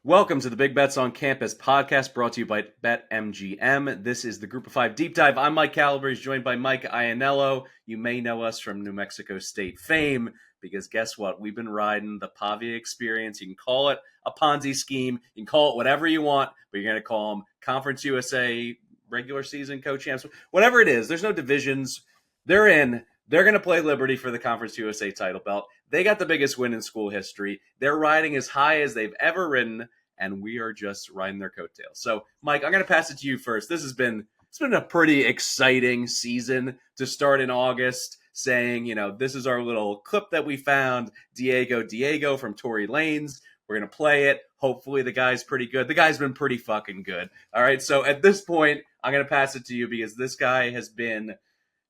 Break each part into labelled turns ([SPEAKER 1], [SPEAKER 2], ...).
[SPEAKER 1] Welcome to the Big Bets on Campus podcast brought to you by BetMGM. This is the Group of Five Deep Dive. I'm Mike Calabrese, joined by Mike Iannello. You may know us from New Mexico State fame because guess what? We've been riding the Pavia experience. You can call it a Ponzi scheme. You can call it whatever you want, but you're going to call them Conference USA, regular season co-champs, whatever it is. There's no divisions. They're in. They're going to play Liberty for the Conference USA title belt. They got the biggest win in school history. They're riding as high as they've ever ridden, and we are just riding their coattails. So, Mike, I'm going to pass it to you first. It's been a pretty exciting season to start in August, saying, this is our little clip that we found, Diego from Tory Lanez. We're going to play it. Hopefully the guy's pretty good. The guy's been pretty fucking good. All right, so at this point, I'm going to pass it to you because this guy has been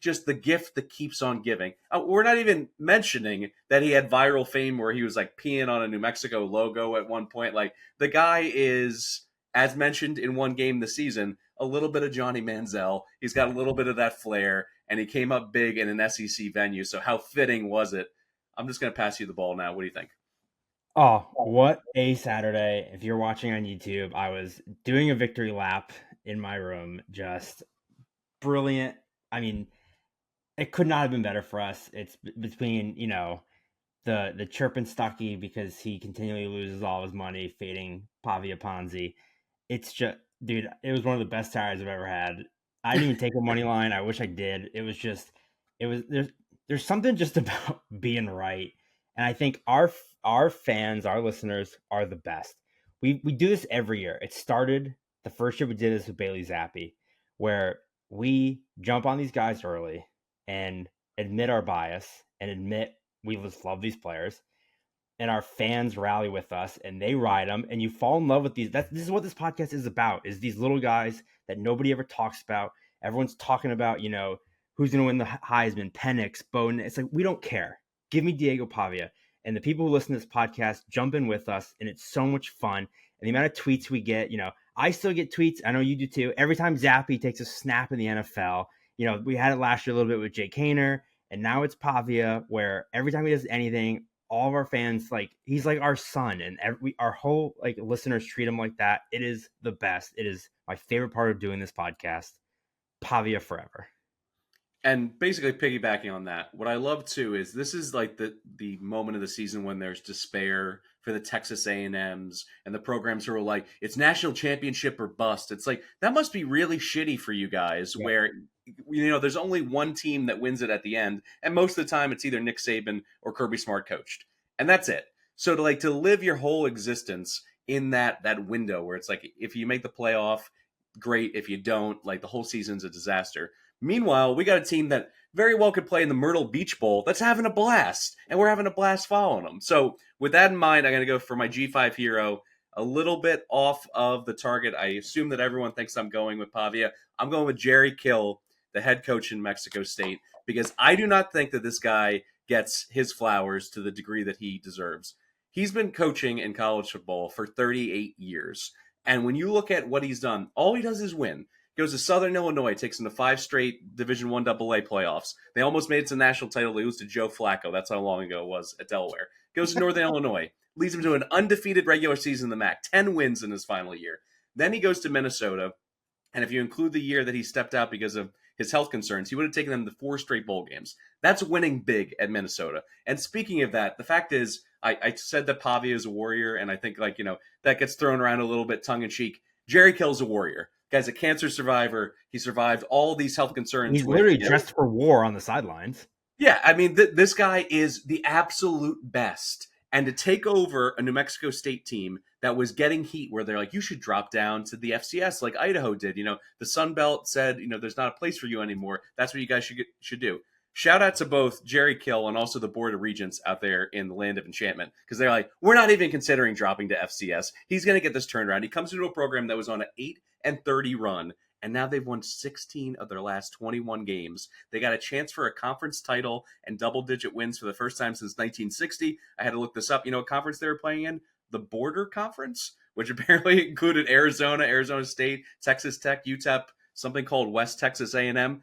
[SPEAKER 1] just the gift that keeps on giving. We're not even mentioning that he had viral fame where he was like peeing on a New Mexico logo at one point. Like, the guy is, as mentioned in one game this season, a little bit of Johnny Manziel. He's got a little bit of that flair, and he came up big in an SEC venue. So how fitting was it? I'm just going to pass you the ball now. What do you think?
[SPEAKER 2] Oh, what a Saturday. If you're watching on YouTube, I was doing a victory lap in my room. Just brilliant. I mean, it could not have been better for us. It's between, the chirping Stucky because he continually loses all his money fading Pavia Ponzi. It's just, dude, it was one of the best Saturdays I've ever had. I didn't even take a money line. I wish I did. There's something just about being right. And I think our fans, our listeners are the best. We do this every year. It started the first year we did this with Bailey Zappi, where we jump on these guys early and admit our bias and admit we just love these players, and our fans rally with us and they ride them, and you fall in love with these. This is what this podcast is about, is these little guys that nobody ever talks about. Everyone's talking about, who's going to win the Heisman, Penix, Bowden. It's like, we don't care. Give me Diego Pavia. And the people who listen to this podcast jump in with us, and it's so much fun. And the amount of tweets we get, I still get tweets. I know you do too. Every time Zappy takes a snap in the NFL, we had it last year a little bit with Jake Haener, and now it's Pavia, where every time he does anything, all of our fans, he's like our son, and our whole listeners treat him like that. It is the best. It is my favorite part of doing this podcast. Pavia forever.
[SPEAKER 1] And basically piggybacking on that, what I love too is this is like the moment of the season when there's despair for the Texas A&Ms and the programs who are like, it's national championship or bust. It's like, that must be really shitty for you guys, yeah, where there's only one team that wins it at the end, and most of the time it's either Nick Saban or Kirby Smart coached, and that's it. So to live your whole existence in that window where it's like, if you make the playoff, great. If you don't, the whole season's a disaster. Meanwhile, we got a team that very well could play in the Myrtle Beach Bowl that's having a blast, and we're having a blast following them. So with that in mind, I'm going to go for my G5 hero, a little bit off of the target. I assume that everyone thinks I'm going with Pavia. I'm going with Jerry Kill, the head coach in Mexico State, because I do not think that this guy gets his flowers to the degree that he deserves. He's been coaching in college football for 38 years. And when you look at what he's done, all he does is win. Goes to Southern Illinois, takes them to 5 straight Division I AA playoffs. They almost made it to the national title. They lose to Joe Flacco. That's how long ago it was at Delaware. Goes to Northern Illinois, leads him to an undefeated regular season in the MAC, 10 wins in his final year. Then he goes to Minnesota, and if you include the year that he stepped out because of his health concerns, he would have taken them to 4 straight bowl games. That's winning big at Minnesota. And speaking of that, the fact is, I said that Pavia is a warrior, and I think that gets thrown around a little bit tongue-in-cheek. Jerry Kill's a warrior. Guy's a cancer survivor. He survived all these health concerns.
[SPEAKER 2] He's literally dressed for war on the sidelines.
[SPEAKER 1] Yeah, I mean, this guy is the absolute best. And to take over a New Mexico State team that was getting heat where they're like, you should drop down to the FCS like Idaho did. The Sun Belt said, there's not a place for you anymore. That's what you guys should do. Shout out to both Jerry Kill and also the Board of Regents out there in the land of enchantment, because they're like, we're not even considering dropping to FCS. He's going to get this turned around. He comes into a program that was on an 8-30 run, and now they've won 16 of their last 21 games. They got a chance for a conference title and double-digit wins for the first time since 1960. I had to look this up. You know what conference they were playing in? The Border Conference, which apparently included Arizona, Arizona State, Texas Tech, UTEP, something called West Texas A&M.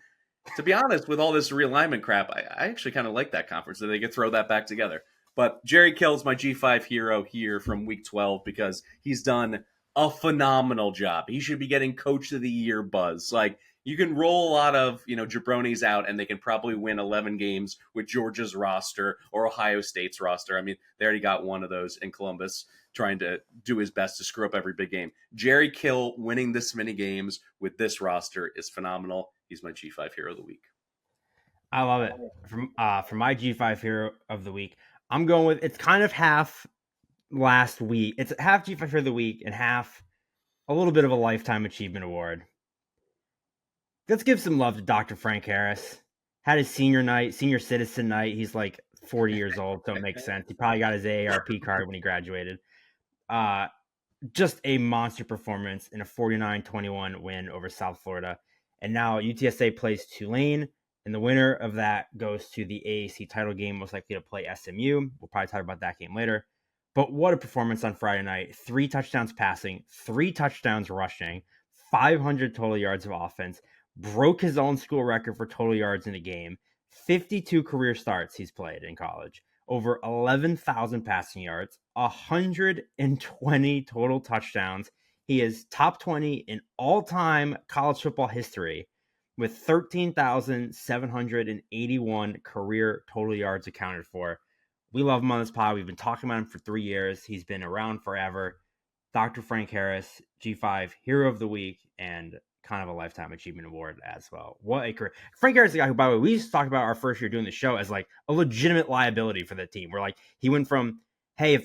[SPEAKER 1] To be honest, with all this realignment crap, I actually kind of like that conference, that they could throw that back together. But Jerry Kill's my G5 hero here from week 12 because he's done a phenomenal job. He should be getting Coach of the Year buzz. Like, you can roll a lot of, jabronis out and they can probably win 11 games with Georgia's roster or Ohio State's roster. I mean, they already got one of those in Columbus trying to do his best to screw up every big game. Jerry Kill winning this many games with this roster is phenomenal. He's my G5 hero of the week.
[SPEAKER 2] I love it. For my G5 hero of the week, I'm going with, it's kind of half last week. It's half G5 hero of the week and half a little bit of a lifetime achievement award. Let's give some love to Dr. Frank Harris. Had his senior citizen night. He's like 40 years old, so it makes sense. He probably got his AARP card when he graduated. Just a monster performance in a 49-21 win over South Florida. And now UTSA plays Tulane, and the winner of that goes to the AAC title game, most likely to play SMU. We'll probably talk about that game later. But what a performance on Friday night. 3 touchdowns passing, 3 touchdowns rushing, 500 total yards of offense, broke his own school record for total yards in a game, 52 career starts he's played in college, over 11,000 passing yards, 120 total touchdowns. He is top 20 in all-time college football history with 13,781 career total yards accounted for. We love him on this pod. We've been talking about him for 3 years. He's been around forever. Dr. Frank Harris, G5 Hero of the Week, and kind of a Lifetime Achievement Award as well. What a career. Frank Harris is the guy who, by the way, we used to talk about our first year doing the show as like a legitimate liability for the team. We're like, he went from, hey, if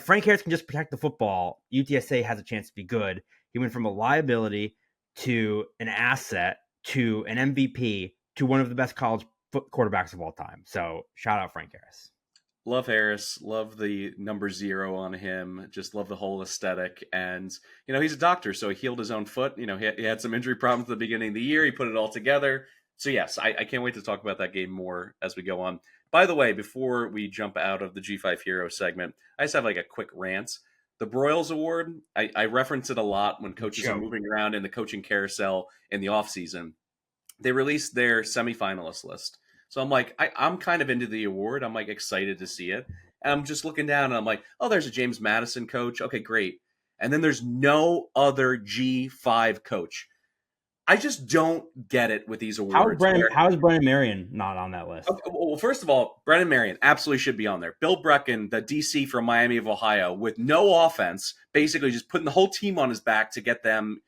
[SPEAKER 2] Frank Harris can just protect the football, UTSA has a chance to be good. He went from a liability to an asset to an MVP to one of the best college quarterbacks of all time. So shout out Frank Harris.
[SPEAKER 1] Love Harris, love the number 0 on him, just love the whole aesthetic. And, he's a doctor, so he healed his own foot. He had some injury problems at the beginning of the year. He put it all together. So, yes, I can't wait to talk about that game more as we go on. By the way, before we jump out of the G5 Hero segment, I just have like a quick rant. The Broyles Award, I reference it a lot when coaches are moving around in the coaching carousel in the offseason. They released their semifinalist list. So I'm like, I'm kind of into the award. I'm like excited to see it. And I'm just looking down and I'm like, oh, there's a James Madison coach. Okay, great. And then there's no other G5 coach. I just don't get it with these awards.
[SPEAKER 2] How is Brennan Marion not on that list?
[SPEAKER 1] Okay, well, first of all, Brennan Marion absolutely should be on there. Bill Brecken, the DC from Miami of Ohio, with no offense, basically just putting the whole team on his back to get them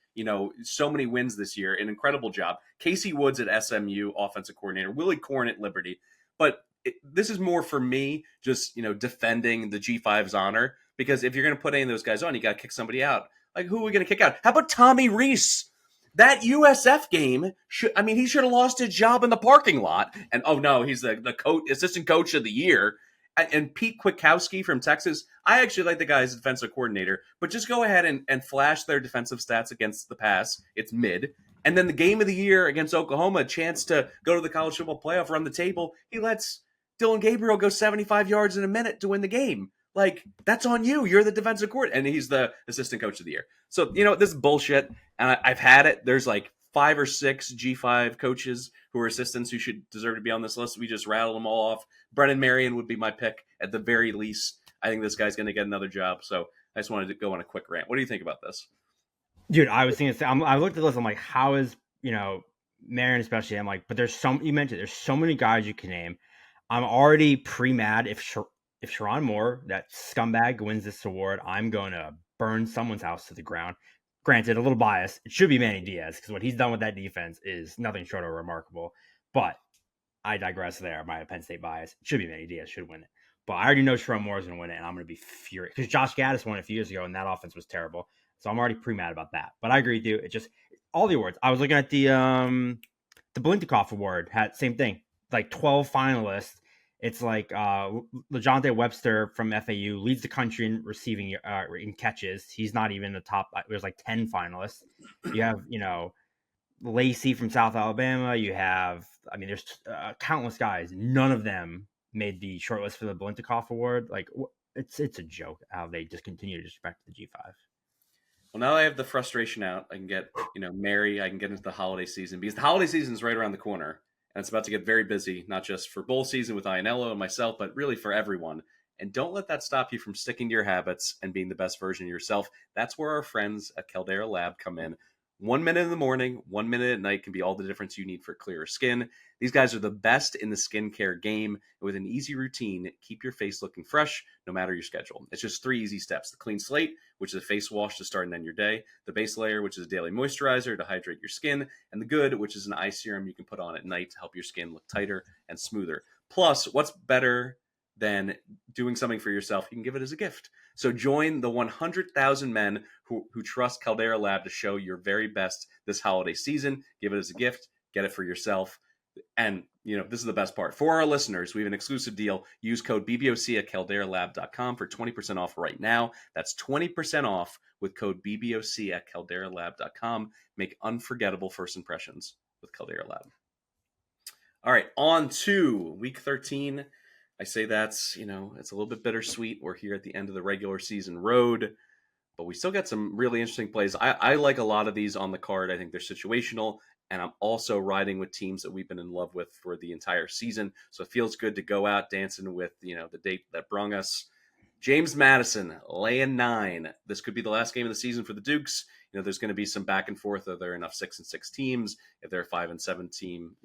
[SPEAKER 1] so many wins this year. An incredible job. Casey Woods at SMU, offensive coordinator. Willie Corn at Liberty. But this is more for me, just, defending the G5's honor. Because if you're going to put any of those guys on, you got to kick somebody out. Like, who are we going to kick out? How about Tommy Rees? That USF game, he should have lost his job in the parking lot. And, oh, no, he's the assistant coach of the year. And Pete Kwiatkowski from Texas, I actually like the guy as defensive coordinator, but just go ahead and flash their defensive stats against the pass. It's mid. And then the game of the year against Oklahoma, a chance to go to the college football playoff, run the table. He lets Dylan Gabriel go 75 yards in a minute to win the game. Like, that's on you. You're the defensive coordinator. And he's the assistant coach of the year. So, this is bullshit. And I've had it. There's like 5 or 6 G5 coaches who are assistants who should deserve to be on this list. We just rattled them all off. Brennan Marion would be my pick at the very least. I think this guy's going to get another job. So I just wanted to go on a quick rant. What do you think about this?
[SPEAKER 2] Dude, I was thinking, I looked at the list. I'm like, how is, Marion especially? I'm like, but there's so many guys you can name. I'm already pre-mad if Sharon Moore, that scumbag, wins this award. I'm going to burn someone's house to the ground. Granted, a little biased. It should be Manny Diaz because what he's done with that defense is nothing short of remarkable. But I digress there. My Penn State bias. It should be Manny Diaz. Should win it. But I already know Sharon Moore is going to win it, and I'm going to be furious. Because Josh Gaddis won it a few years ago, and that offense was terrible. So I'm already pre-mad about that. But I agree with you. It just, all the awards. I was looking at the Blintikoff Award. Had same thing. Like 12 finalists. It's like LeJontay Webster from FAU leads the country in receiving in catches. He's not even in the top. There's like 10 finalists. You have, Lacey from South Alabama. You have, there's countless guys. None of them made the shortlist for the Blintikoff Award. Like, it's a joke how they just continue to disrespect the G5.
[SPEAKER 1] Well, now I have the frustration out. I can get, Mary. I can get into the holiday season because the holiday season is right around the corner. And it's about to get very busy, not just for bowl season with Ianello and myself, but really for everyone. And don't let that stop you from sticking to your habits and being the best version of yourself. That's where our friends at Caldera Lab come in. 1 minute in the morning, 1 minute at night can be all the difference you need for clearer skin. These guys are the best in the skincare game. With an easy routine, keep your face looking fresh no matter your schedule. It's just 3 easy steps. The clean slate, which is a face wash to start and end your day. The base layer, which is a daily moisturizer to hydrate your skin. And the good, which is an eye serum you can put on at night to help your skin look tighter and smoother. Plus, what's better than doing something for yourself? You can give it as a gift. So join the 100,000 men who trust Caldera Lab to show your very best this holiday season. Give it as a gift. Get it for yourself. And, this is the best part. For our listeners, we have an exclusive deal. Use code BBOC at calderalab.com for 20% off right now. That's 20% off with code BBOC at calderalab.com. Make unforgettable first impressions with Caldera Lab. All right, on to week 13. I say that's, it's a little bit bittersweet. We're here at the end of the regular season road, but we still got some really interesting plays. I like a lot of these on the card. I think they're situational, and I'm also riding with teams that we've been in love with for the entire season. So it feels good to go out dancing with, the date that brung us. James Madison, laying 9. This could be the last game of the season for the Dukes. There's going to be some back and forth. Are there enough 6-6 teams? If they're a 5-7 team,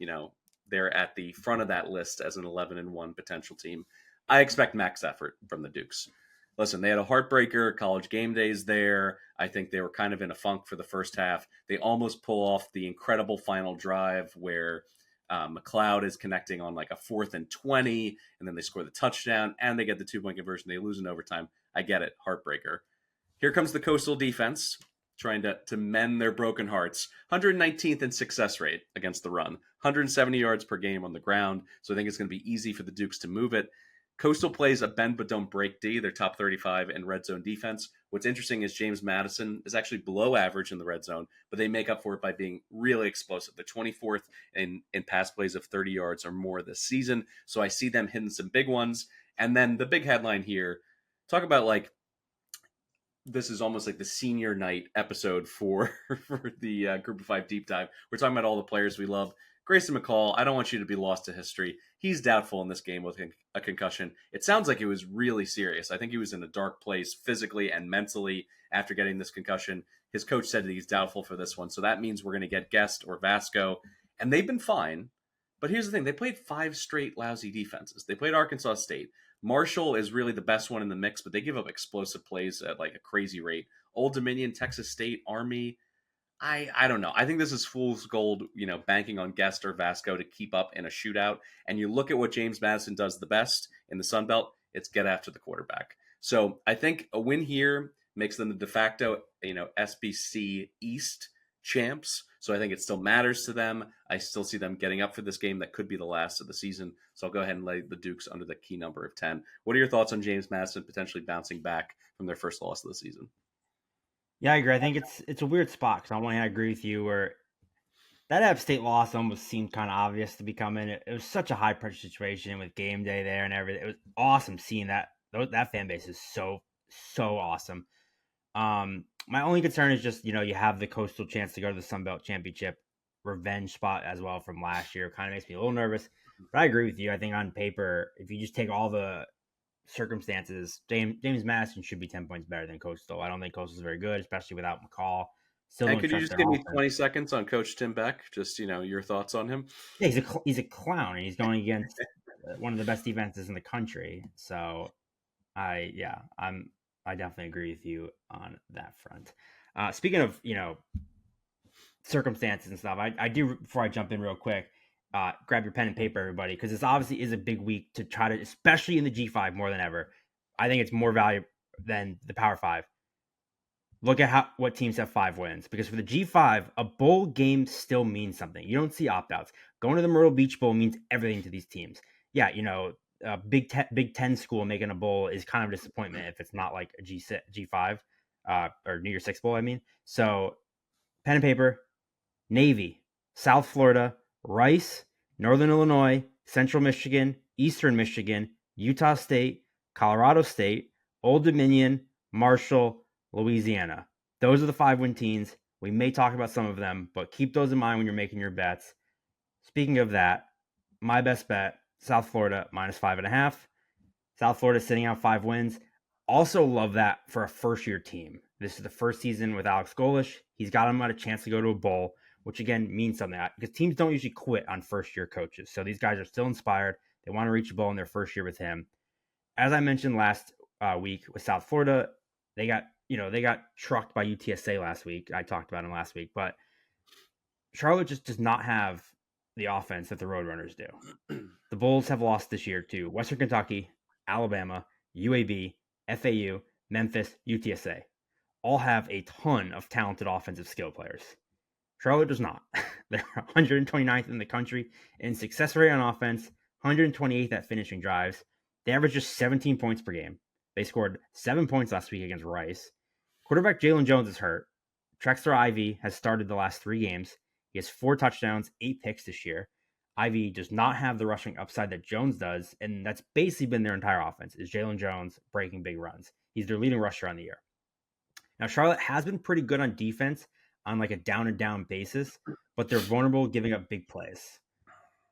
[SPEAKER 1] they're at the front of that list as an 11-1 potential team. I expect max effort from the Dukes. Listen, they had a heartbreaker. College game days there. I think they were kind of in a funk for the first half. They almost pull off the incredible final drive where McLeod is connecting on like a 4th and 20, and then they score the touchdown, and they get the 2-point conversion. They lose in overtime. I get it. Heartbreaker. Here comes the Coastal defense, trying to mend their broken hearts. 119th in success rate against the run. 170 yards per game on the ground. So I think it's going to be easy for the Dukes to move it. Coastal plays a bend but don't break D. They're top 35 in red zone defense. What's interesting is James Madison is actually below average in the red zone, but they make up for it by being really explosive. They're 24th in pass plays of 30 yards or more this season. So I see them hitting some big ones. And then the big headline here, talk about like, this is almost like the senior night episode for the Group of 5 deep dive. We're talking about all the players we love. Grayson McCall, I don't want you to be lost to history. He's doubtful in this game with a concussion. It sounds like it was really serious. I think he was in a dark place physically and mentally after getting this concussion. His coach said that he's doubtful for this one. So that means we're going to get Guest or Vasco. And they've been fine. But here's the thing. They played 5 straight lousy defenses. They played Arkansas State. Marshall is really the best one in the mix, but they give up explosive plays at like a crazy rate. Old Dominion, Texas State, Army. I don't know. I think this is fool's gold, banking on Guest or Vasco to keep up in a shootout. And you look at what James Madison does the best in the Sun Belt, it's get after the quarterback. So I think a win here makes them the de facto, SBC East champs. So I think it still matters to them. I still see them getting up for this game that could be the last of the season. So I'll go ahead and lay the Dukes under the key number of 10. What are your thoughts on James Madison potentially bouncing back from their first loss of the season?
[SPEAKER 2] Yeah, I agree. I think it's a weird spot because on one hand, I agree with you where that App State loss almost seemed kind of obvious to be coming. It was such a high pressure situation with game day there and everything. It was awesome seeing that. That fan base is so awesome. My only concern is just, you have the Coastal chance to go to the Sun Belt Championship revenge spot as well from last year. Kind of makes me a little nervous, but I agree with you. I think on paper, if you just take all the circumstances, James Madison should be 10 points better than Coastal. I don't think Coastal is very good, especially without McCall.
[SPEAKER 1] Still, and could you just give me 20 seconds on Coach Tim Beck? Just, your thoughts on him?
[SPEAKER 2] Yeah, he's a clown, and he's going against one of the best defenses in the country. So, I definitely agree with you on that front. Speaking of, circumstances and stuff, I do, before I jump in real quick, grab your pen and paper, everybody, because this obviously is a big week to try to, especially in the G5 more than ever. I think it's more valuable than the Power 5. Look at what teams have 5 wins, because for the G5, a bowl game still means something. You don't see opt-outs. Going to the Myrtle Beach Bowl means everything to these teams. Yeah, a Big Ten school making a bowl is kind of a disappointment if it's not like a G5 or New Year's Six Bowl, I mean. So, pen and paper, Navy, South Florida, Rice, Northern Illinois, Central Michigan, Eastern Michigan, Utah State, Colorado State, Old Dominion, Marshall, Louisiana. Those are the 5-win teams. We may talk about some of them, but keep those in mind when you're making your bets. Speaking of that, my best bet, South Florida, -5.5. South Florida sitting out 5 wins. Also love that for a first-year team. This is the first season with Alex Golish. He's got him at a chance to go to a bowl, which again means something because teams don't usually quit on first-year coaches. So these guys are still inspired. They want to reach a bowl in their first year with him. As I mentioned last week with South Florida, they got trucked by UTSA last week. I talked about them last week, but Charlotte just does not have the offense that the Roadrunners do. The Bulls have lost this year to Western Kentucky, Alabama, UAB, FAU, Memphis, UTSA. All have a ton of talented offensive skill players. Charlotte does not. They're 129th in the country in success rate on offense, 128th at finishing drives. They average just 17 points per game. They scored 7 points last week against Rice. Quarterback Jalen Jones is hurt. Trexler Ivy has started the last 3 games. He has 4 touchdowns, 8 picks this year. Ivy does not have the rushing upside that Jones does, and that's basically been their entire offense, is Jalen Jones breaking big runs. He's their leading rusher on the year. Now, Charlotte has been pretty good on defense on like a down-and-down basis, but they're vulnerable giving up big plays.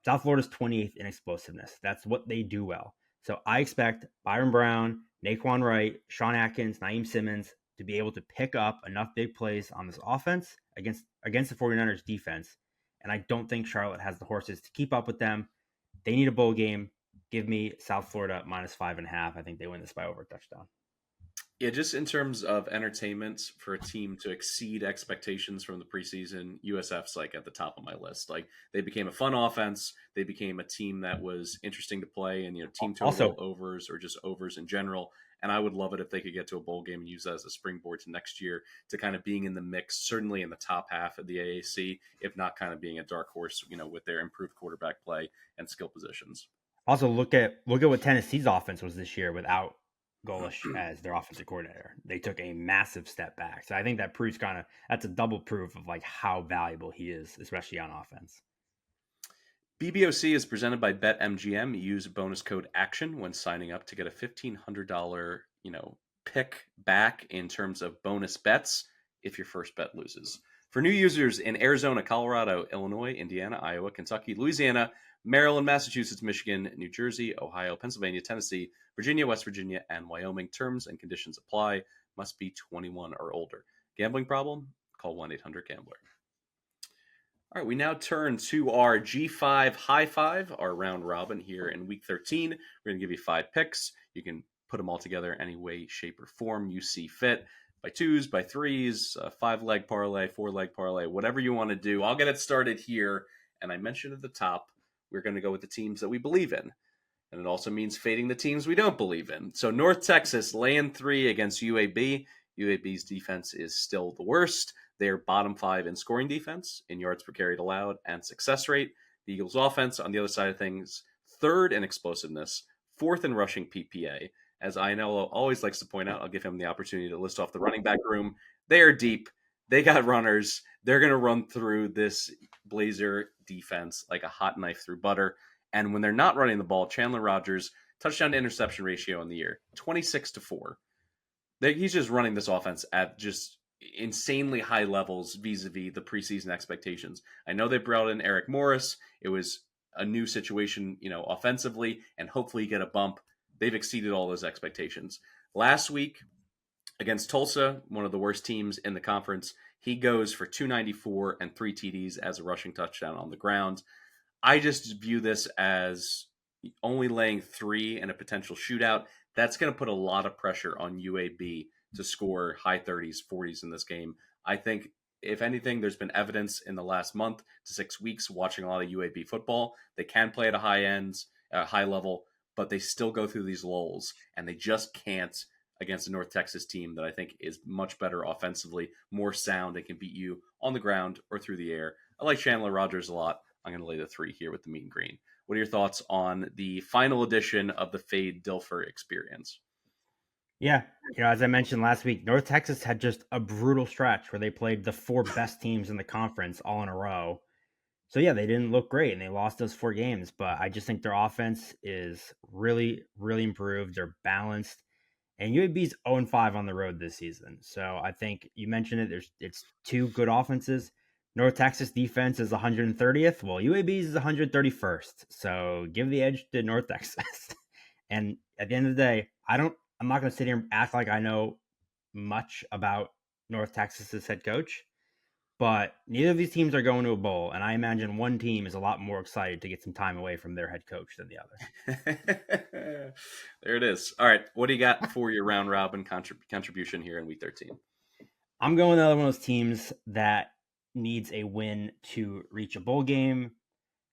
[SPEAKER 2] South Florida's 28th in explosiveness. That's what they do well. So I expect Byron Brown, Naquan Wright, Sean Atkins, Naeem Simmons to be able to pick up enough big plays on this offense against the 49ers defense. And I don't think Charlotte has the horses to keep up with them. They need a bowl game. Give me South Florida -5.5. I think they win this by over a touchdown.
[SPEAKER 1] Yeah, just in terms of entertainment for a team to exceed expectations from the preseason, USF's like at the top of my list. Like they became a fun offense. They became a team that was interesting to play, and team total overs or just overs in general. And I would love it if they could get to a bowl game and use that as a springboard to next year to kind of being in the mix, certainly in the top half of the AAC, if not kind of being a dark horse, with their improved quarterback play and skill positions.
[SPEAKER 2] Also, look at what Tennessee's offense was this year without Golish as their offensive coordinator. They took a massive step back. So I think that proves that's a double proof of like how valuable he is, especially on offense.
[SPEAKER 1] BBOC is presented by BetMGM. Use bonus code ACTION when signing up to get a $1,500, pick back in terms of bonus bets if your first bet loses. For new users in Arizona, Colorado, Illinois, Indiana, Iowa, Kentucky, Louisiana, Maryland, Massachusetts, Michigan, New Jersey, Ohio, Pennsylvania, Tennessee, Virginia, West Virginia, and Wyoming. Terms and conditions apply. Must be 21 or older. Gambling problem? Call 1-800-GAMBLER. All right, we now turn to our G5 High Five, our round robin here in Week 13. We're going to give you 5 picks. You can put them all together any way, shape, or form you see fit. By 2s, by 3s, 5-leg parlay, 4-leg parlay, whatever you want to do. I'll get it started here. And I mentioned at the top, we're going to go with the teams that we believe in. And it also means fading the teams we don't believe in. So North Texas laying 3 against UAB. UAB's defense is still the worst. They're bottom 5 in scoring defense, in yards per carry allowed, and success rate. The Eagles' offense, on the other side of things, 3rd in explosiveness, 4th in rushing PPA. As Ionello always likes to point out, I'll give him the opportunity to list off the running back room. They are deep. They got runners. They're going to run through this Blazer defense like a hot knife through butter. And when they're not running the ball, Chandler Rogers, touchdown to interception ratio in the year, 26-4. He's just running this offense at just insanely high levels vis-a-vis the preseason expectations. I know they brought in Eric Morris. It was a new situation, offensively, and hopefully get a bump. They've exceeded all those expectations. Last week against Tulsa, one of the worst teams in the conference, he goes for 294 and 3 TDs as a rushing touchdown on the ground. I just view this as only laying 3 in a potential shootout. That's going to put a lot of pressure on UAB to score high 30s, 40s in this game. I think, if anything, there's been evidence in the last month to 6 weeks watching a lot of UAB football. They can play at a high level, but they still go through these lulls, and they just can't against a North Texas team that I think is much better offensively, more sound, and can beat you on the ground or through the air. I like Chandler Rogers a lot. I'm going to lay the 3 here with the mean green. What are your thoughts on the final edition of the Fade Dilfer experience?
[SPEAKER 2] Yeah, as I mentioned last week, North Texas had just a brutal stretch where they played the 4 best teams in the conference all in a row. So yeah, they didn't look great and they lost those 4 games, but I just think their offense is really, really improved. They're balanced. And UAB's 0-5 on the road this season. So I think you mentioned it. It's 2 good offenses. North Texas defense is 130th. Well, UAB's is 131st. So give the edge to North Texas. And at the end of the day, I'm not going to sit here and act like I know much about North Texas's head coach, but neither of these teams are going to a bowl, and I imagine one team is a lot more excited to get some time away from their head coach than the other.
[SPEAKER 1] There it is. All right, what do you got for your round robin contribution here in week 13?
[SPEAKER 2] I'm going with another one of those teams that needs a win to reach a bowl game.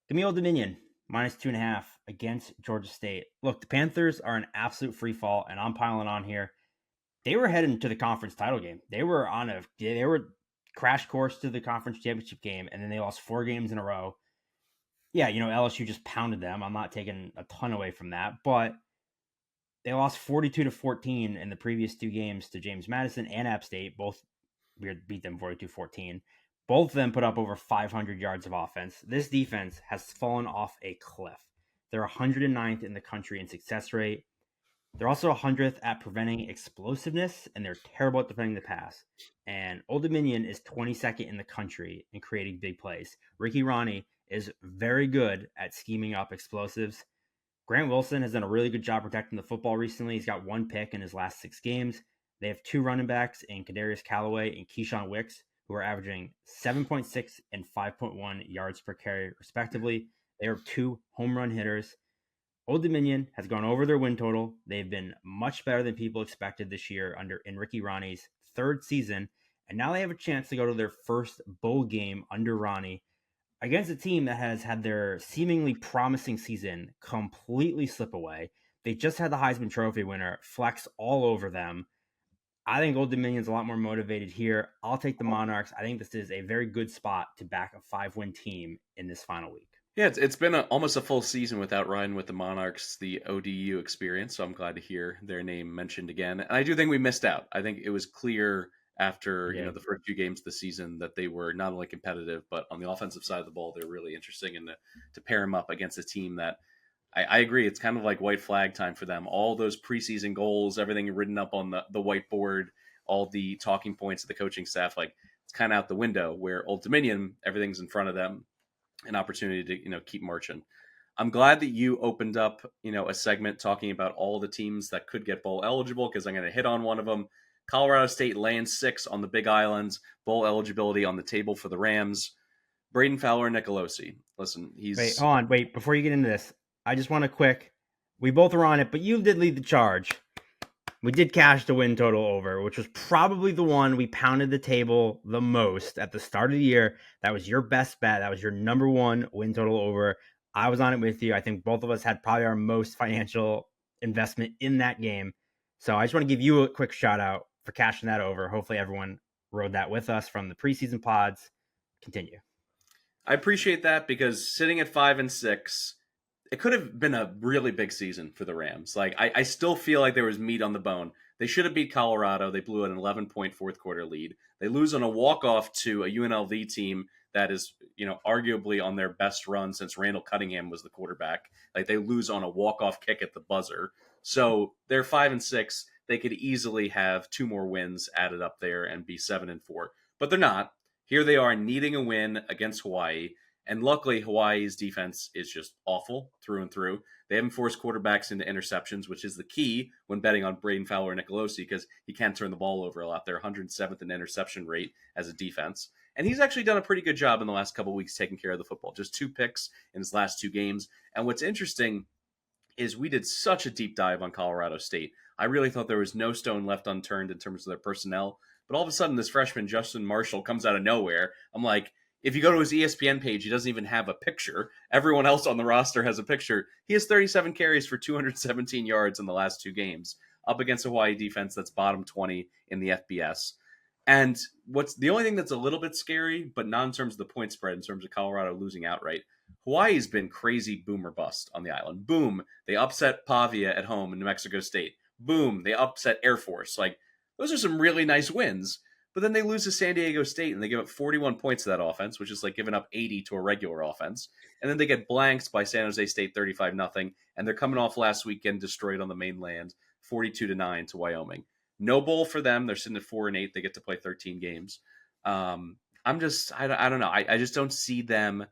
[SPEAKER 2] Give me Old Dominion, -2.5 against Georgia State. Look, the Panthers are an absolute free fall, and I'm piling on here. They were heading to the conference title game. They were crash course to the conference championship game, and then they lost 4 games in a row. Yeah, LSU just pounded them. I'm not taking a ton away from that, but they lost 42-14 in the previous 2 games to James Madison and App State. Both beat them 42-14. Both of them put up over 500 yards of offense. This defense has fallen off a cliff. They're 109th in the country in success rate. They're also 100th at preventing explosiveness, and they're terrible at defending the pass. And Old Dominion is 22nd in the country in creating big plays. Ricky Ronnie is very good at scheming up explosives. Grant Wilson has done a really good job protecting the football recently. He's got 1 pick in his last 6 games. They have 2 running backs in Kadarius Callaway and Keyshawn Wicks, who are averaging 7.6 and 5.1 yards per carry, respectively. They are 2 home run hitters. Old Dominion has gone over their win total. They've been much better than people expected this year in Ricky Ronnie's 3rd season, and now they have a chance to go to their first bowl game under Ronnie against a team that has had their seemingly promising season completely slip away. They just had the Heisman Trophy winner flex all over them. I think Old Dominion's a lot more motivated here. I'll take the Monarchs. I think this is a very good spot to back a 5-win team in this final week.
[SPEAKER 1] Yeah, it's been almost a full season without riding with the Monarchs, the ODU experience, so I'm glad to hear their name mentioned again. And I do think we missed out. I think it was clear after the first few games of the season that they were not only competitive, but on the offensive side of the ball, they're really interesting. And to pair them up against a team that I agree, it's kind of like white flag time for them. All those preseason goals, everything written up on the whiteboard, all the talking points of the coaching staff, like it's kind of out the window. Where Old Dominion, everything's in front of them. An opportunity to keep marching. I'm glad that you opened up a segment talking about all the teams that could get bowl eligible, because I'm going to hit on one of them. Colorado State laying 6 on the Big Islands, bowl eligibility on the table for the Rams. Braden Fowler, Nicolosi. Listen,
[SPEAKER 2] Wait, before you get into this, I just want we both are on it, but you did lead the charge. We did cash the win total over, which was probably the one we pounded the table the most at the start of the year. That was your best bet. That was your number 1 win total over. I was on it with you. I think both of us had probably our most financial investment in that game. So I just want to give you a quick shout out for cashing that over. Hopefully everyone rode that with us from the preseason pods. Continue.
[SPEAKER 1] I appreciate that, because sitting at 5-6, it could have been a really big season for the Rams. Like I still feel like there was meat on the bone. They should have beat Colorado. They blew an 11-point fourth quarter lead. They lose on a walk-off to a UNLV team that is, arguably on their best run since Randall Cunningham was the quarterback. Like they lose on a walk-off kick at the buzzer. So they're 5-6. They could easily have 2 more wins added up there and be 7-4. But they're not. Here they are needing a win against Hawaii. And luckily, Hawaii's defense is just awful through and through. They haven't forced quarterbacks into interceptions, which is the key when betting on Braden Fowler and Nicolosi, because he can't turn the ball over a lot. They're 107th in interception rate as a defense. And he's actually done a pretty good job in the last couple of weeks taking care of the football. Just 2 picks in his last 2 games. And what's interesting is we did such a deep dive on Colorado State. I really thought there was no stone left unturned in terms of their personnel. But all of a sudden, this freshman, Justin Marshall, comes out of nowhere. I'm like, if you go to his ESPN page, he doesn't even have a picture. Everyone else on the roster has a picture. He has 37 carries for 217 yards in the last 2 games, up against a Hawaii defense that's bottom 20 in the FBS. And what's the only thing that's a little bit scary, but not in terms of the point spread, in terms of Colorado losing outright, Hawaii's been crazy boom or bust on the island. Boom, they upset Pavia at home in New Mexico State. Boom, they upset Air Force. Like, those are some really nice wins. But then they lose to San Diego State, and they give up 41 points to that offense, which is like giving up 80 to a regular offense. And then they get blanked by San Jose State 35-0, and they're coming off last week getting destroyed on the mainland 42-9 to Wyoming. No bowl for them. They're sitting at 4-8. They get to play 13 games. I don't know. I just don't see them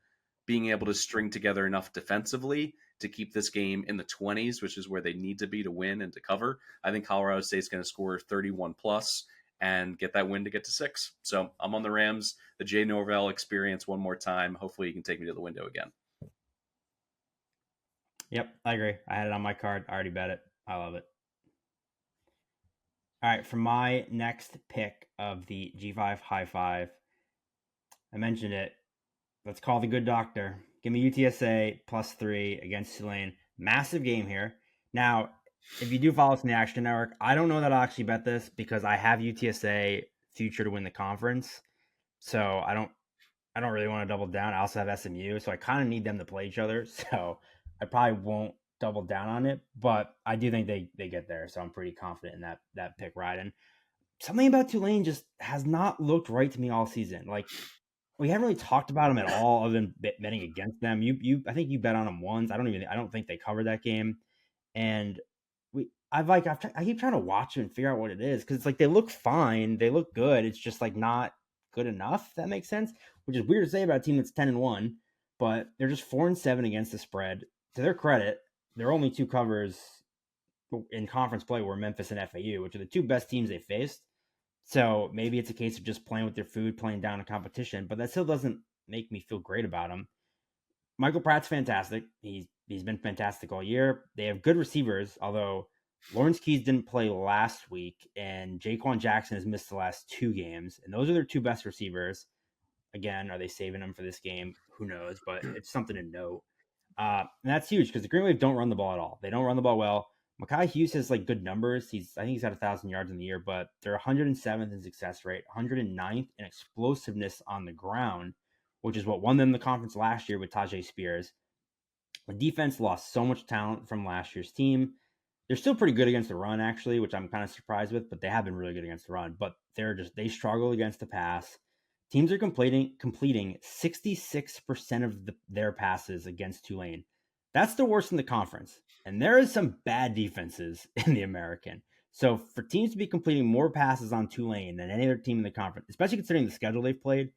[SPEAKER 1] being able to string together enough defensively to keep this game in the 20s, which is where they need to be to win and to cover. I think Colorado State's going to score 31 plus and get that win to get to 6. So I'm on the Rams, the Jay Norvell experience one more time. Hopefully he can take me to the window again.
[SPEAKER 2] Yep, I agree. I had it on my card. I already bet it. I love it. All right, for my next pick of the G5 High Five, I mentioned it. Let's call the good doctor. Give me UTSA +3 against Tulane. Massive game here. Now, if you do follow us in the Action Network, I don't know that I'll actually bet this because I have UTSA future to win the conference. So I don't really want to double down. I also have SMU, so I kind of need them to play each other. So I probably won't double down on it, but I do think they get there. So I'm pretty confident in that pick ride. And something about Tulane just has not looked right to me all season. Like, we haven't really talked about them at all other than betting against them. I think you bet on them once. I don't think they covered that game. And I keep trying to watch them and figure out what it is. Cause it's like, they look fine. They look good. It's just like not good enough. If that makes sense, which is weird to say about a team that's 10-1, but they're just 4-7 against the spread. To their credit, their only 2 covers in conference play were Memphis and FAU, which are the 2 best teams they faced. So maybe it's a case of just playing with their food, playing down a competition, but that still doesn't make me feel great about him. Michael Pratt's fantastic. He's been fantastic all year. They have good receivers, although Lawrence Keys didn't play last week, and Jaquan Jackson has missed the last 2 games, and those are their 2 best receivers. Again, are they saving them for this game? Who knows, but it's something to note. And that's huge because the Green Wave don't run the ball at all. They don't run the ball well. Makai Hughes has like good numbers. I think he's got 1,000 yards in the year, but they're 107th in success rate, 109th in explosiveness on the ground, which is what won them the conference last year with Tajay Spears. The defense lost so much talent from last year's team. They're still pretty good against the run, actually, which I'm kind of surprised with, but they have been really good against the run. But they struggle against the pass. Teams are completing 66% of their passes against Tulane. That's the worst in the conference. And there is some bad defenses in the American. So for teams to be completing more passes on Tulane than any other team in the conference, especially considering the schedule they've played,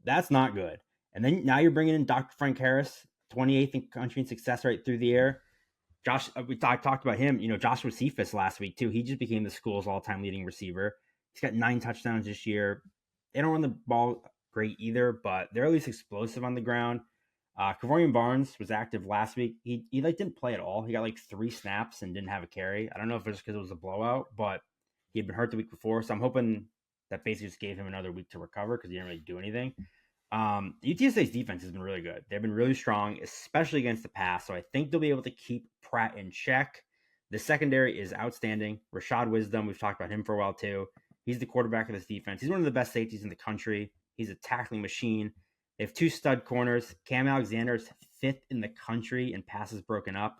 [SPEAKER 2] that's not good. And then now you're bringing in Dr. Frank Harris, 28th in country in success rate through the air. Josh, I talked about him. Joshua Cephas last week too. He just became the school's all-time leading receiver. He's got 9 touchdowns this year. They don't run the ball great either, but they're at least explosive on the ground. Kavorian Barnes was active last week. He didn't play at all. He got 3 snaps and didn't have a carry. I don't know if it's because it was a blowout, but he had been hurt the week before. So I'm hoping that basically just gave him another week to recover because he didn't really do anything. UTSA's defense has been really good. They've been really strong, especially against the pass. So I think they'll be able to keep Pratt in check. The secondary is outstanding. Rashad Wisdom, we've talked about him for a while too. He's the quarterback of this defense. He's one of the best safeties in the country. He's a tackling machine. They have 2 stud corners. Cam Alexander's 5th in the country in passes broken up.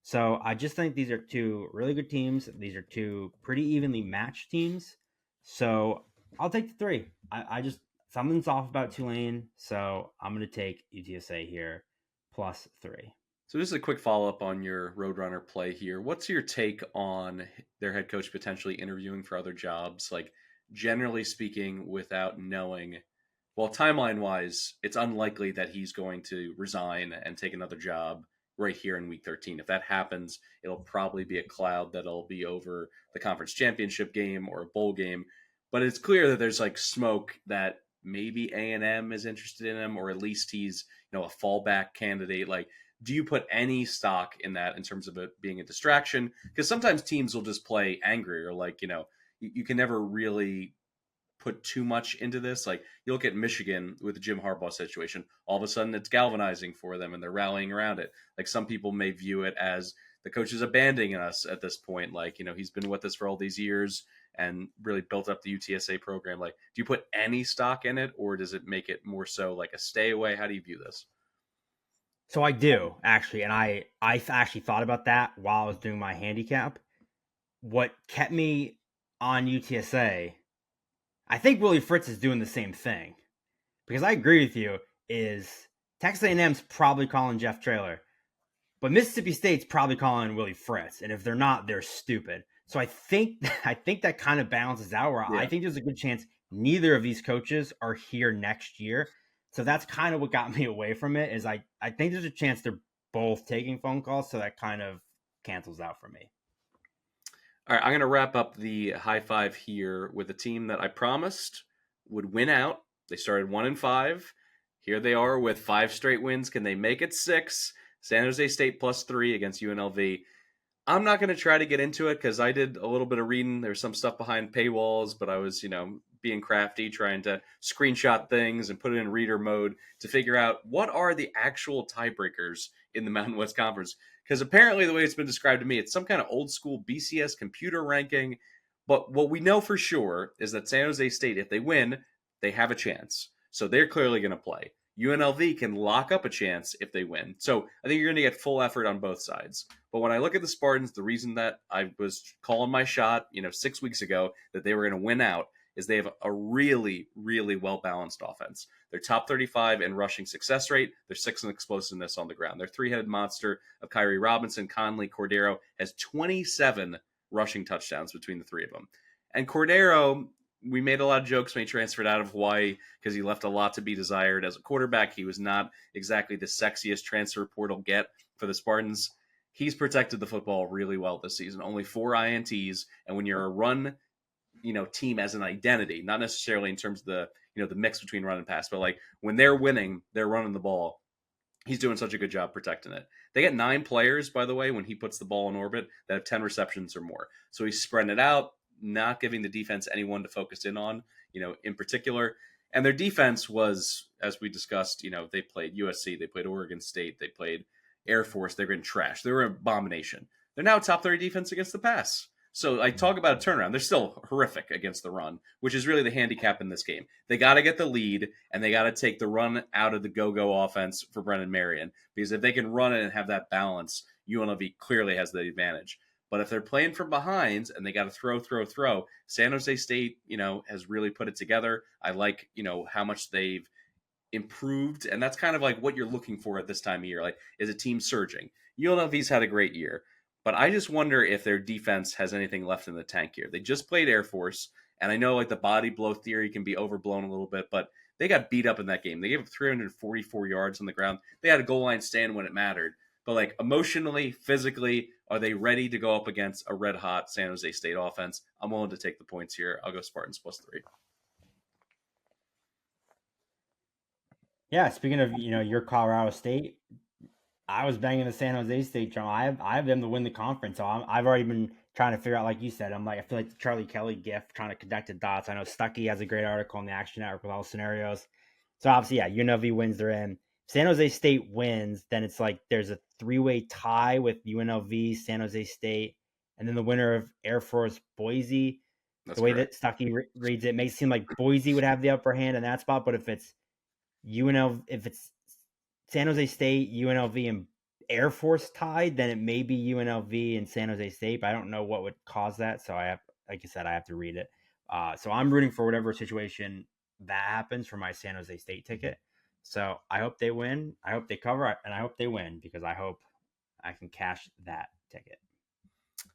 [SPEAKER 2] So I just think these are 2 really good teams. These are 2 pretty evenly matched teams. So I'll take the 3. I just, something's off about Tulane. So I'm going to take UTSA here +3.
[SPEAKER 1] So just a quick follow-up on your Roadrunner play here. What's your take on their head coach potentially interviewing for other jobs? Like, generally speaking, without knowing, well, timeline-wise, it's unlikely that he's going to resign and take another job right here in Week 13. If that happens, it'll probably be a cloud that'll be over the conference championship game or a bowl game. But it's clear that there's smoke that maybe A&M is interested in him, or at least he's a fallback candidate. Do you put any stock in that in terms of it being a distraction? Because sometimes teams will just play angry, or you can never really put too much into this. You look at Michigan with the Jim Harbaugh situation, all of a sudden it's galvanizing for them and they're rallying around it. Some people may view it as the coach is abandoning us at this point. He's been with us for all these years and really built up the UTSA program. Do you put any stock in it, or does it make it more so a stay away? How do you view this?
[SPEAKER 2] So I do, actually, and I actually thought about that while I was doing my handicap. What kept me on UTSA, I think Willie Fritz is doing the same thing, because I agree with you, is Texas A&M's probably calling Jeff Traylor, but Mississippi State's probably calling Willie Fritz, and if they're not, they're stupid. So I think that kind of balances out, where I think there's a good chance neither of these coaches are here next year. So that's kind of what got me away from it, is I think there's a chance they're both taking phone calls, so that kind of cancels out for me.
[SPEAKER 1] All right, I'm going to wrap up the high five here with a team that I promised would win out. They started 1-5. Here they are with 5 straight wins. Can they make it 6? San Jose State +3 against UNLV. I'm not going to try to get into it because I did a little bit of reading. There's some stuff behind paywalls, but I was, being crafty, trying to screenshot things and put it in reader mode to figure out what are the actual tiebreakers in the Mountain West Conference. Because apparently, the way it's been described to me, it's some kind of old school BCS computer ranking. But what we know for sure is that San Jose State, if they win, they have a chance. So they're clearly going to play. UNLV can lock up a chance if they win. So I think you're going to get full effort on both sides. But when I look at the Spartans, the reason that I was calling my shot, 6 weeks ago, that they were going to win out is they have a really, really well-balanced offense. They're top 35 in rushing success rate. They're 6th in explosiveness on the ground. Their three-headed monster of Kyrie Robinson, Conley, Cordero has 27 rushing touchdowns between the three of them. And Cordero, we made a lot of jokes when he transferred out of Hawaii because he left a lot to be desired as a quarterback. He was not exactly the sexiest transfer portal get for the Spartans. He's protected the football really well this season. Only 4 INTs, and when you're a run, team as an identity, not necessarily in terms of the mix between run and pass, but like when they're winning, they're running the ball. He's doing such a good job protecting it. They get 9 players, by the way, when he puts the ball in orbit that have 10 receptions or more. So he's spreading it out, not giving the defense anyone to focus in on, in particular. And their defense was, as we discussed, they played USC, they played Oregon State, they played Air Force. They're getting trashed. They were an abomination. They're now top 30 defense against the pass. So I talk about a turnaround. They're still horrific against the run, which is really the handicap in this game. They got to get the lead, and they got to take the run out of the go-go offense for Brennan Marion. Because if they can run it and have that balance, UNLV clearly has the advantage. But if they're playing from behind and they got to throw, San Jose State, has really put it together. I like, how much they've improved, and that's kind of like what you're looking for at this time of year. Like, is a team surging? UNLV's had a great year. But I just wonder if their defense has anything left in the tank here. They just played Air Force, and I know like the body blow theory can be overblown a little bit, but they got beat up in that game. They gave up 344 yards on the ground. They had a goal line stand when it mattered. But like emotionally, physically, are they ready to go up against a red hot San Jose State offense? I'm willing to take the points here. I'll go Spartans +3.
[SPEAKER 2] Yeah, speaking of your Colorado State, I was banging the San Jose State drum. I have them to win the conference. So I've already been trying to figure out, like you said, I feel like the Charlie Kelly gift, trying to connect the dots. I know Stuckey has a great article on the Action Network with all the scenarios. So obviously, yeah, UNLV wins, they're in. San Jose State wins, then it's like there's a 3-way tie with UNLV, San Jose State, and then the winner of Air Force Boise.
[SPEAKER 1] That's
[SPEAKER 2] the way
[SPEAKER 1] correct.
[SPEAKER 2] that Stuckey reads it makes it seem like Boise would have the upper hand in that spot. But if it's San Jose State, UNLV, and Air Force tied, then it may be UNLV and San Jose State, but I don't know what would cause that. So like I said, I have to read it. So I'm rooting for whatever situation that happens for my San Jose State ticket. So I hope they win. I hope they cover, and I hope they win because I hope I can cash that ticket.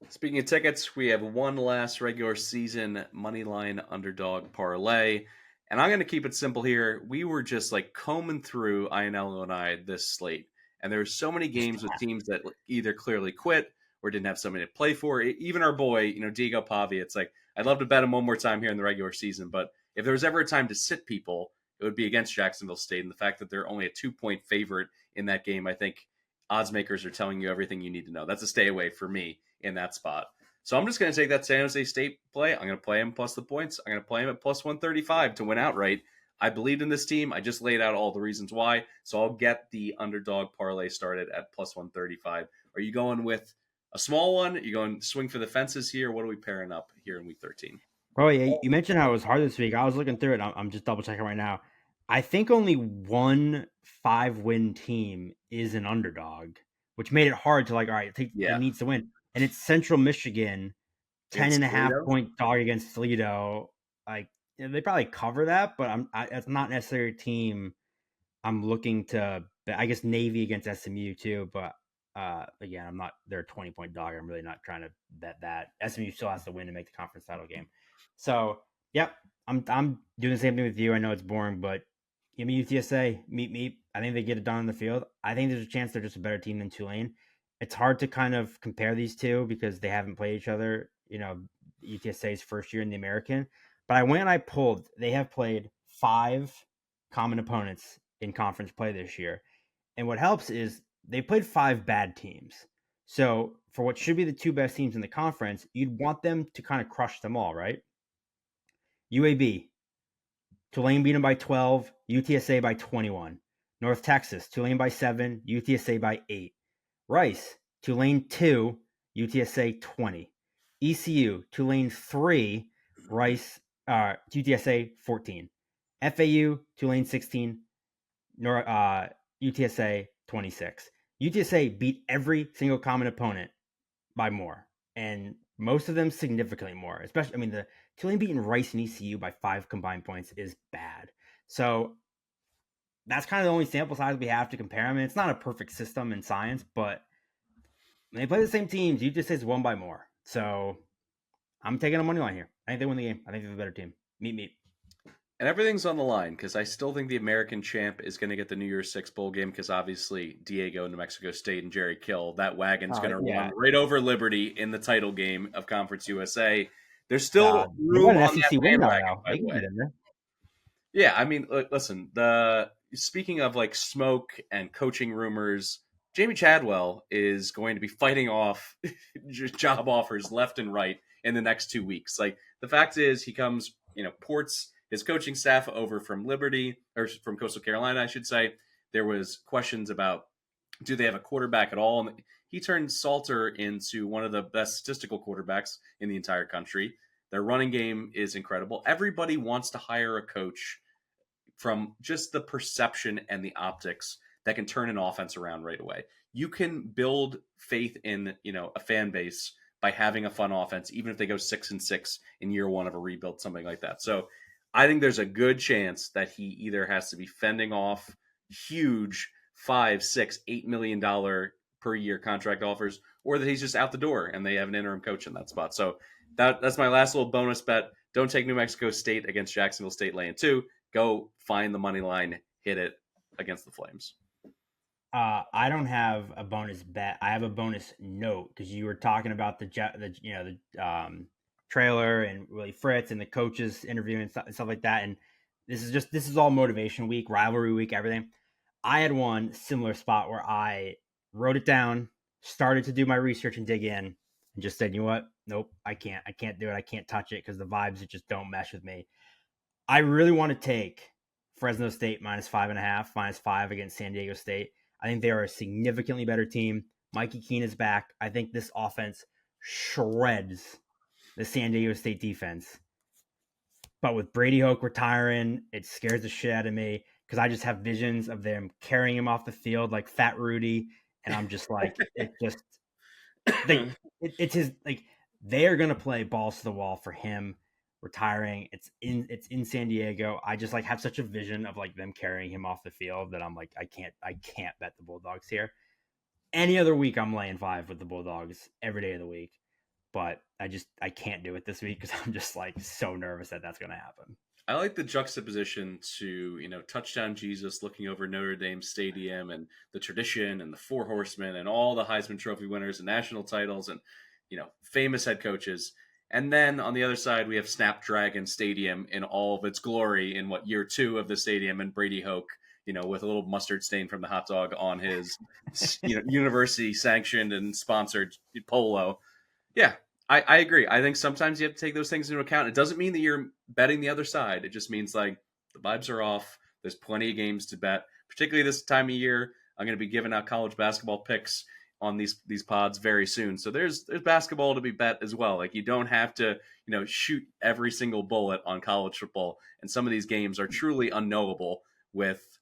[SPEAKER 1] Speaking of tickets, we have one last regular season moneyline underdog parlay. And I'm going to keep it simple here. We were just like combing through INL and I this slate. And there were so many games with teams that either clearly quit or didn't have somebody to play for. Even our boy, Diego Pavia, it's like, I'd love to bet him one more time here in the regular season. But if there was ever a time to sit people, it would be against Jacksonville State. And the fact that they're only a 2-point favorite in that game, I think odds makers are telling you everything you need to know. That's a stay away for me in that spot. So I'm just going to take that San Jose State play. I'm going to play him plus the points. I'm going to play him at plus 135 to win outright. I believed in this team. I just laid out all the reasons why. So I'll get the underdog parlay started at plus 135. Are you going with a small one? Are you going swing for the fences here? What are we pairing up here in week 13?
[SPEAKER 2] Oh, yeah. You mentioned how it was hard this week. I was looking through it. I'm just double checking right now. I think only one 5-win team is an underdog, which made it hard to like, all right, it needs to win. And it's Central Michigan, 10.5-point dog against Toledo. Like, they probably cover that, but it's not necessarily a team I'm looking to bet. I guess Navy against SMU too, but again, they're a 20-point dog. I'm really not trying to bet that. SMU still has to win to make the conference title game. So, yep, I'm doing the same thing with you. I know it's boring, but give me UTSA. Meet me I think they get it done on the field. I think there's a chance they're just a better team than Tulane. It's hard to kind of compare these two because they haven't played each other, UTSA's first year in the American. But I went and I pulled, they have played 5 common opponents in conference play this year. And what helps is they played 5 bad teams. So for what should be the 2 best teams in the conference, you'd want them to kind of crush them all, right? UAB, Tulane beat them by 12, UTSA by 21. North Texas, Tulane by 7, UTSA by 8. Rice, Tulane 2, UTSA 20. ECU, Tulane 3, UTSA 14. FAU, Tulane 16, UTSA 26. UTSA beat every single common opponent by more, and most of them significantly more. Especially, the Tulane beating Rice and ECU by 5 combined points is bad. So that's kind of the only sample size we have to compare. It's not a perfect system in science, but when they play the same teams, UTSA's won by more. So I'm taking a money line here. I think they win the game. I think they're the better team. Meet.
[SPEAKER 1] And everything's on the line because I still think the American champ is going to get the New Year's Six bowl game because obviously Diego, New Mexico State, and Jerry Kill, that wagon's going to run right over Liberty in the title game of Conference USA. There's still room on that bandwagon, by the way. Yeah, listen, speaking of like smoke and coaching rumors, Jamie Chadwell is going to be fighting off job offers left and right in the next 2 weeks. Like, the fact is, he comes, ports his coaching staff over from Liberty, or from Coastal Carolina, I should say. There was questions about, do they have a quarterback at all? And he turned Salter into one of the best statistical quarterbacks in the entire country. Their running game is incredible. Everybody wants to hire a coach from just the perception and the optics that can turn an offense around right away. You can build faith in, a fan base by having a fun offense, even if they go 6-6 in year one of a rebuild, something like that. So I think there's a good chance that he either has to be fending off huge $5, $6, $8 million per year contract offers, or that he's just out the door and they have an interim coach in that spot. So that's my last little bonus bet. Don't take New Mexico State against Jacksonville State laying 2. Go find the money line, hit it against the Flames.
[SPEAKER 2] I don't have a bonus bet. I have a bonus note because you were talking about the trailer and Willie Fritz and the coaches interview and stuff like that. And this is all motivation week, rivalry week, everything. I had one similar spot where I wrote it down, started to do my research and dig in, and just said, you know what? Nope, I can't do it. I can't touch it because the vibes just don't mesh with me. I really want to take Fresno State -5.5, -5 against San Diego State. I think they are a significantly better team. Mikey Keene is back. I think this offense shreds the San Diego State defense. But with Brady Hoke retiring, it scares the shit out of me because I just have visions of them carrying him off the field like Fat Rudy. And I'm just like, it's his, like, they are going to play balls to the wall for him retiring. It's in San Diego. I just have such a vision of them carrying him off the field that I'm like, I can't bet the Bulldogs here. Any other week I'm laying 5 with the Bulldogs every day of the week, but I can't do it this week because I'm just so nervous that that's going to happen.
[SPEAKER 1] I like the juxtaposition to, Touchdown Jesus looking over Notre Dame Stadium and the tradition and the Four Horsemen and all the Heisman Trophy winners and national titles and, famous head coaches. And then on the other side, we have Snapdragon Stadium in all of its glory in year 2 of the stadium, and Brady Hoke, with a little mustard stain from the hot dog on his, university sanctioned and sponsored polo. Yeah, I agree. I think sometimes you have to take those things into account. It doesn't mean that you're betting the other side. It just means the vibes are off. There's plenty of games to bet, particularly this time of year. I'm going to be giving out college basketball picks on these pods very soon. So there's basketball to be bet as well. You don't have to, shoot every single bullet on college football. And some of these games are truly unknowable with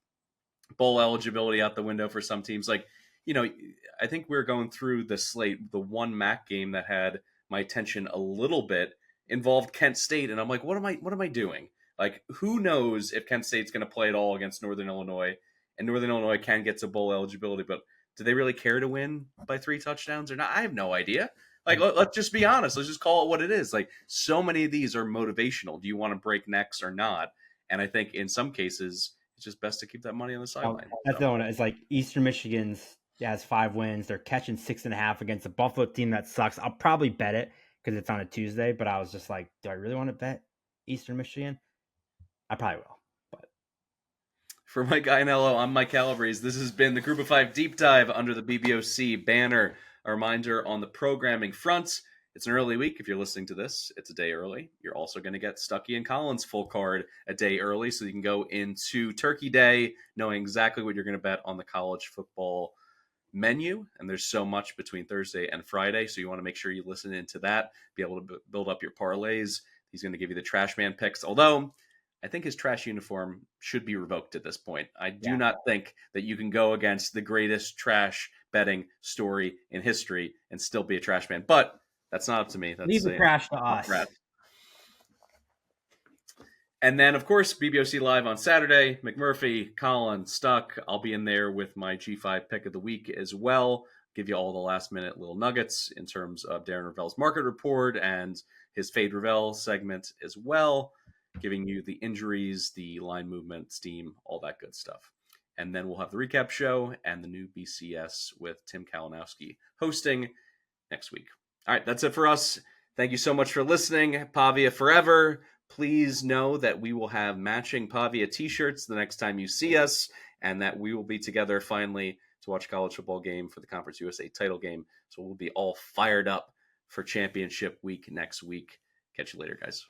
[SPEAKER 1] bowl eligibility out the window for some teams. I think we're going through the slate. The one MAC game that had my attention a little bit involved Kent State. And I'm like, what am I doing? Who knows if Kent State's going to play at all against Northern Illinois, and Northern Illinois can get to bowl eligibility, but do they really care to win by 3 touchdowns or not? I have no idea. Let's just be honest. Let's just call it what it is. So many of these are motivational. Do you want to break necks or not? And I think in some cases, just best to keep that money on the
[SPEAKER 2] Oh,
[SPEAKER 1] sideline.
[SPEAKER 2] that's the one. It's like Eastern Michigan's has 5 wins. They're catching 6.5 against a Buffalo team that sucks. I'll probably bet it because it's on a Tuesday. But I was just like, do I really want to bet Eastern Michigan? I probably will. But
[SPEAKER 1] for Mike Iannello, I'm Mike Calabrese. This has been the Group of Five Deep Dive under the BBOC banner. A reminder on the programming front. It's an early week. If you're listening to this, it's a day early. You're also going to get Stuckey and Collins full card a day early, so you can go into Turkey Day knowing exactly what you're going to bet on the college football menu. And there's so much between Thursday and Friday, so you want to make sure you listen into that, be able to build up your parlays. He's going to give you the trash man picks, although I think his trash uniform should be revoked at this point. I do not think that you can go against the greatest trash betting story in history and still be a trash man. But that's not up to me. That's
[SPEAKER 2] leave the trash to us.
[SPEAKER 1] And then, of course, BBOC Live on Saturday. McMurphy, Colin, Stuck. I'll be in there with my G5 pick of the week as well. Give you all the last-minute little nuggets in terms of Darren Ravel's market report and his Fade Ravel segment as well, giving you the injuries, the line movement, steam, all that good stuff. And then we'll have the recap show and the new BCS with Tim Kalinowski hosting next week. All right, that's it for us. Thank you so much for listening. Pavia forever. Please know that we will have matching Pavia t-shirts the next time you see us, and that we will be together finally to watch a college football game for the Conference USA title game. So we'll be all fired up for championship week next week. Catch you later, guys.